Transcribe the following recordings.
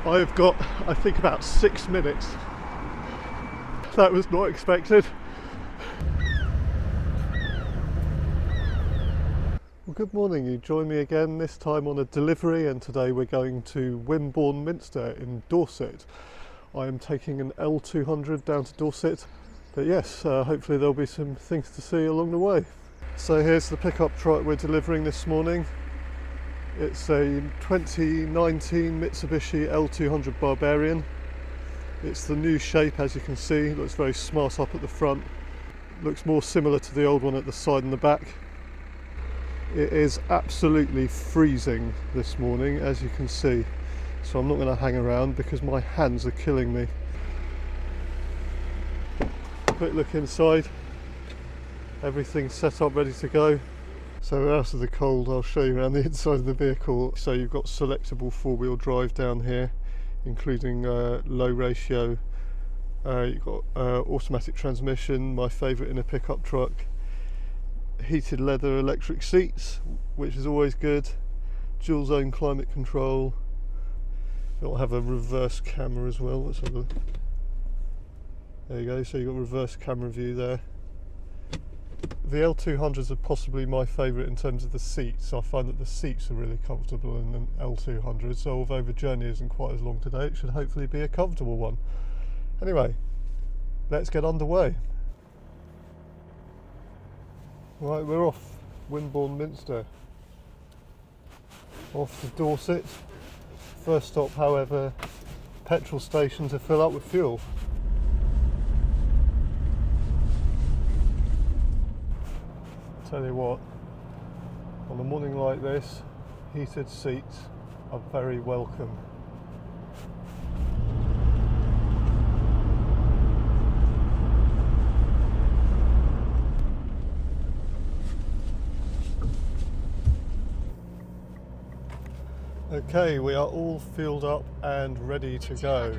I've got, I think, about 6 minutes. That was not expected. Well, good morning. You join me again, this time on a delivery, and today we're going to Wimborne, Minster in Dorset. I am taking an L200 down to Dorset, but yes, hopefully there'll be some things to see along the way. So here's the pickup truck we're delivering this morning. It's a 2019 Mitsubishi L200 Barbarian. It's the new shape, as you can see. It looks very smart up at the front. Looks more similar to the old one at the side and the back. It is absolutely freezing this morning, as you can see. So I'm not going to hang around because my hands are killing me. Quick look inside. Everything's set up, ready to go. So out of the cold, I'll show you around the inside of the vehicle. So you've got selectable four-wheel drive down here, including low ratio. You've got automatic transmission, my favourite in a pickup truck. Heated leather electric seats, which is always good. Dual zone climate control. It'll have a reverse camera as well. Let's have a look. There you go, so you've got reverse camera view there. The L200s are possibly my favourite in terms of the seats. I find that the seats are really comfortable in an L200, so although the journey isn't quite as long today, it should hopefully be a comfortable one. Anyway, let's get underway. Right, we're off Wimborne, Minster. Off to Dorset. First stop, however, petrol station to fill up with fuel. Tell you what, on a morning like this, heated seats are very welcome. Okay, we are all fueled up and ready to go.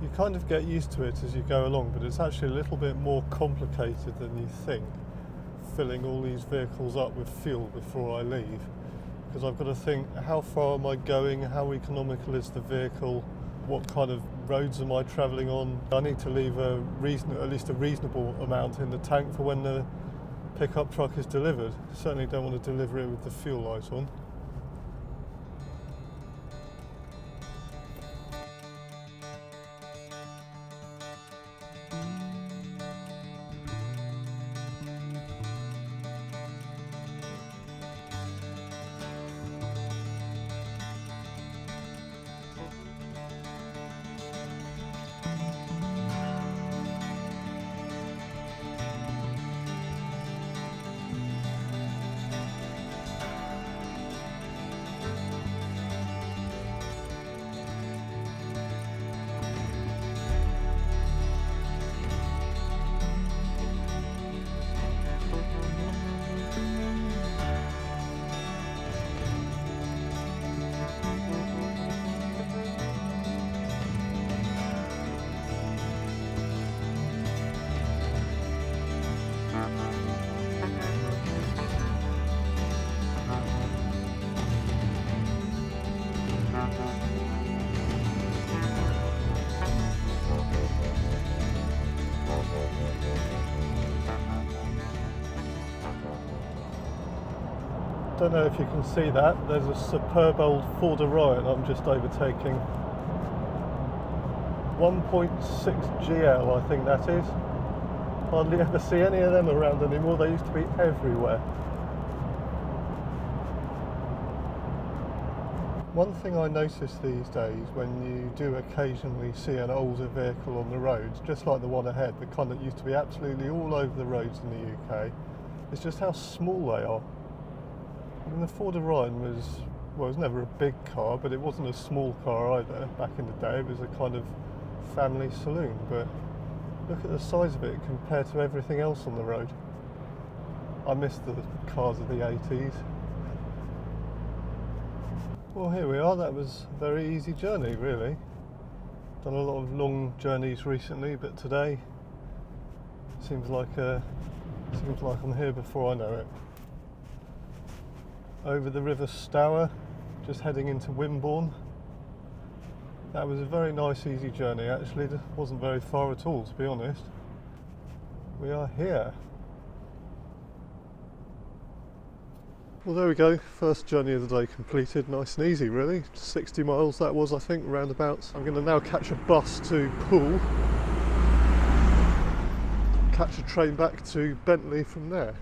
You kind of get used to it as you go along, but it's actually a little bit more complicated than you think, filling all these vehicles up with fuel before I leave, because I've got to think, how far am I going, how economical is the vehicle, what kind of roads am I travelling on. I need to leave at least a reasonable amount in the tank for when the pickup truck is delivered. Certainly don't want to deliver it with the fuel light on. Don't know if you can see that, there's a superb old Ford Orion I'm just overtaking. 1.6 GL, I think that is. Hardly ever see any of them around anymore, they used to be everywhere. One thing I notice these days when you do occasionally see an older vehicle on the roads, just like the one ahead, the kind that used to be absolutely all over the roads in the UK, is just how small they are. I mean, the Ford Orion was never a big car, but it wasn't a small car either. Back in the day, it was a kind of family saloon, but look at the size of it compared to everything else on the road. I miss the cars of the 80s. Well, here we are. That was a very easy journey, really. Done a lot of long journeys recently, but today seems like I'm here before I know it. Over the River Stour, just heading into Wimborne. That was a very nice easy journey actually, it wasn't very far at all to be honest. We are here. Well there we go, first journey of the day completed, nice and easy really. 60 miles that was I think, roundabouts. I'm going to now catch a bus to Poole, catch a train back to Bentley from there.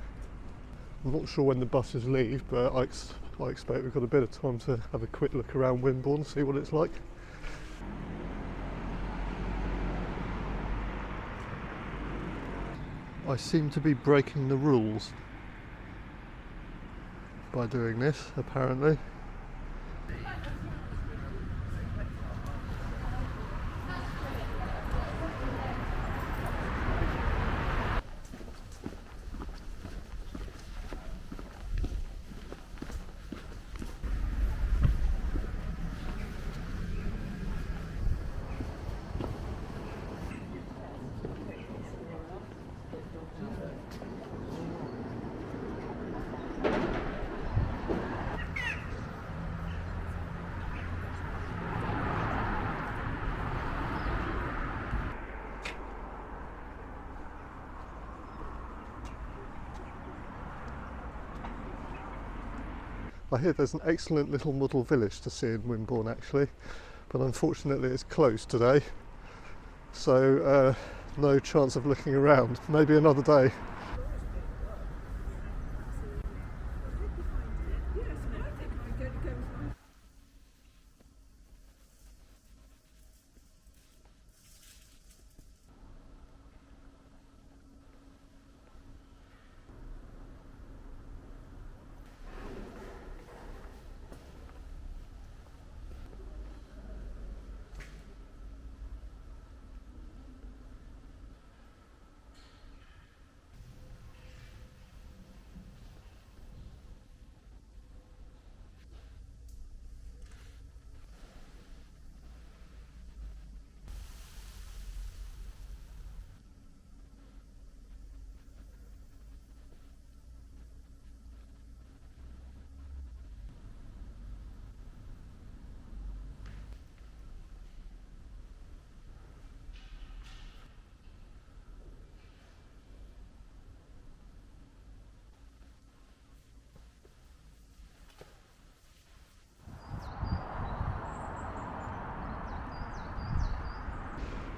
I'm not sure when the buses leave, but I expect we've got a bit of time to have a quick look around Wimborne, see what it's like. I seem to be breaking the rules by doing this, apparently. I hear there's an excellent little model village to see in Wimborne actually, but unfortunately it's closed today, so no chance of looking around. Maybe another day.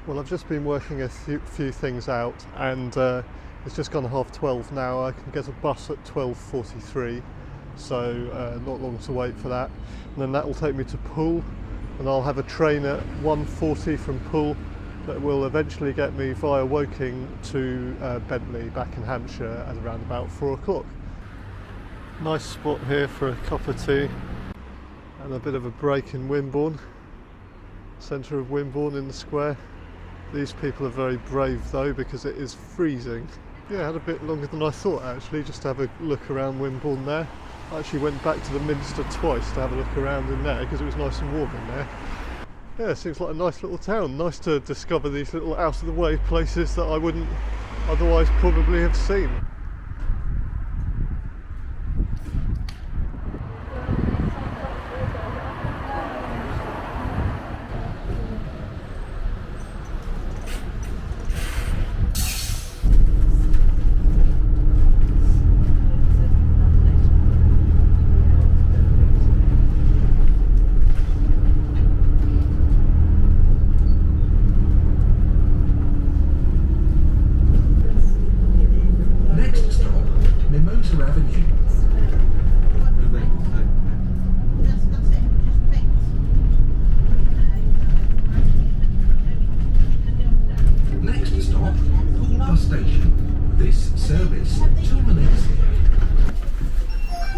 Well, I've just been working a few things out, and it's just gone 12:30 now. I can get a bus at 12:43, so not long to wait for that. And then that will take me to Poole, and I'll have a train at 1:40 from Poole that will eventually get me via Woking to Bentley back in Hampshire at around about 4 o'clock. Nice spot here for a cup of tea and a bit of a break in Wimborne, centre of Wimborne in the square. These people are very brave though, because it is freezing. Yeah, I had a bit longer than I thought actually, just to have a look around Wimborne there. I actually went back to the Minster twice to have a look around in there because it was nice and warm in there. Yeah, it seems like a nice little town. Nice to discover these little out of the way places that I wouldn't otherwise probably have seen.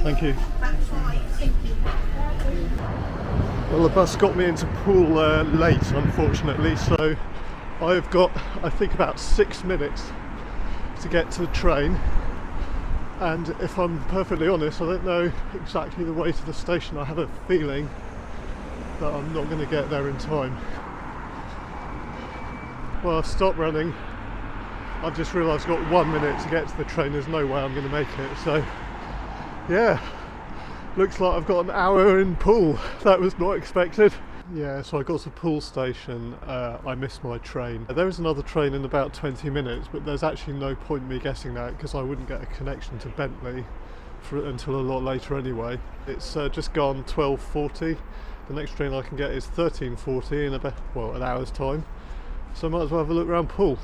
Thank you. Well, the bus got me into Poole late, unfortunately, so I've got, I think, about 6 minutes to get to the train. And if I'm perfectly honest, I don't know exactly the way to the station. I have a feeling that I'm not going to get there in time. Well, I've stopped running. I've just realised I've got 1 minute to get to the train. There's no way I'm going to make it, so yeah, looks like I've got an hour in Poole. That was not expected. Yeah, so I got to Poole station, I missed my train. There is another train in about 20 minutes, but there's actually no point in me guessing that because I wouldn't get a connection to Bentley until a lot later anyway. It's just gone 12:40. The next train I can get is 13:40 in about, well, an hour's time. So I might as well have a look around Poole.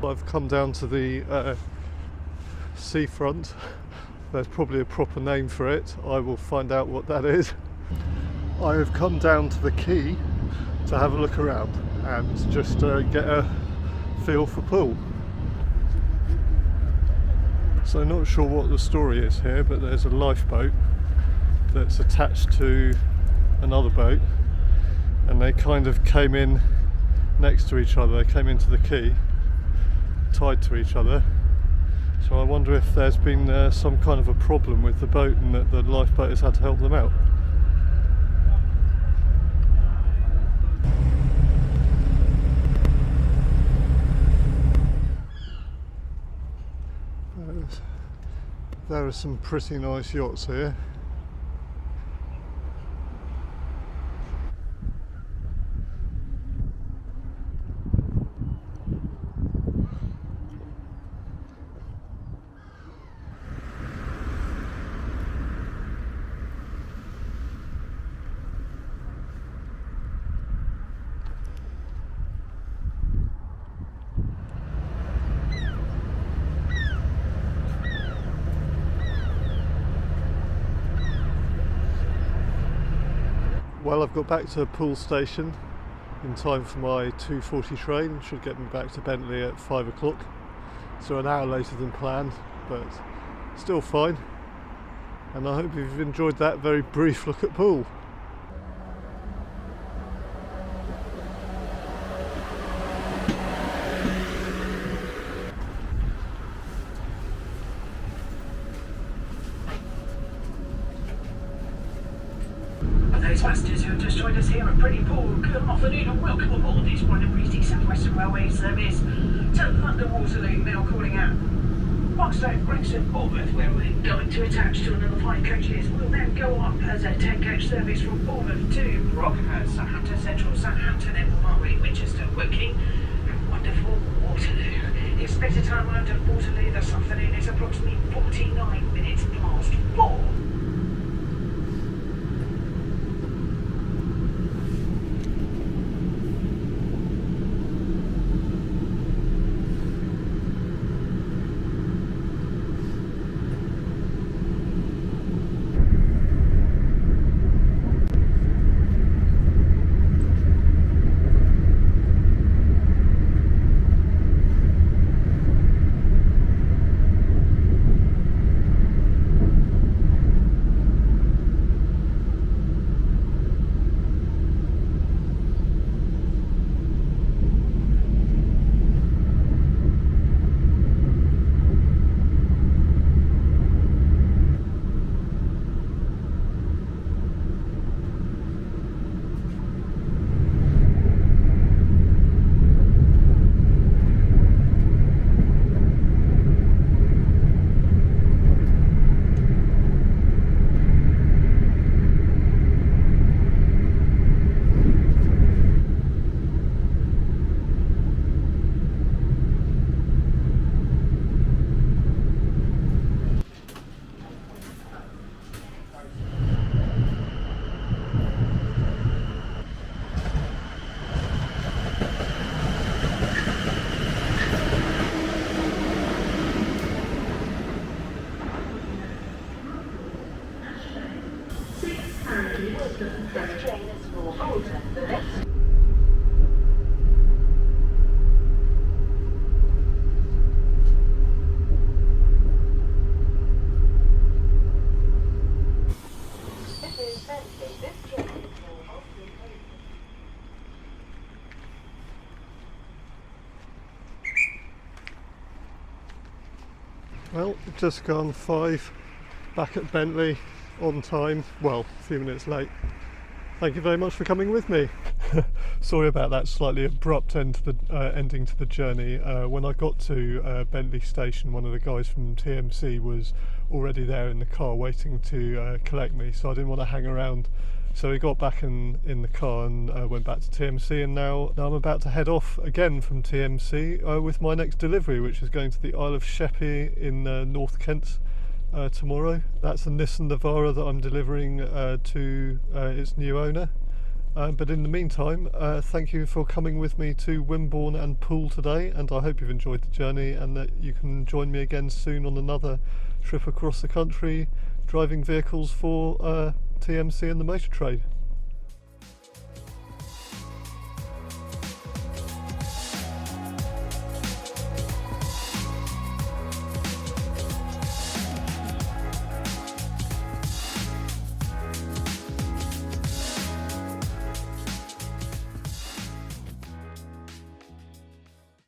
I've come down to the seafront. There's probably a proper name for it. I will find out what that is. I have come down to the quay to have a look around and just get a feel for Poole. So not sure what the story is here, but there's a lifeboat that's attached to another boat, and they kind of came in next to each other. They came into the quay tied to each other, so I wonder if there's been some kind of a problem with the boat and that the lifeboat has had to help them out. There are some pretty nice yachts here. Well, I've got back to Poole station in time for my 2:40 train. Should get me back to Bentley at 5 o'clock. So an hour later than planned, but still fine. And I hope you've enjoyed that very brief look at Poole. Those passengers who have just joined us here at Pretty Poole, good afternoon and welcome aboard this Royal British South Western Railway service to London Waterloo, now calling out Buxton, Brixton, Bournemouth, where we're going to attach to another 5 coaches. We'll then go up as a 10-coach service from Bournemouth to Rockhurst, Southampton Central, Southampton, Edinburgh, Winchester, Woking, and wonderful Waterloo. Expected time around at Waterloo this afternoon is approximately 49 minutes past 4. just gone 5, back at Bentley, on time, well, a few minutes late. Thank you very much for coming with me. Sorry about that slightly abrupt ending to the journey. When I got to Bentley station, one of the guys from TMC was already there in the car waiting to collect me, so I didn't want to hang around. So we got back in the car and went back to TMC, and now I'm about to head off again from TMC with my next delivery, which is going to the Isle of Sheppey in North Kent tomorrow. That's a Nissan Navara that I'm delivering to its new owner. But in the meantime, thank you for coming with me to Wimborne and Poole today, and I hope you've enjoyed the journey and that you can join me again soon on another trip across the country driving vehicles for TMC and the motor trade.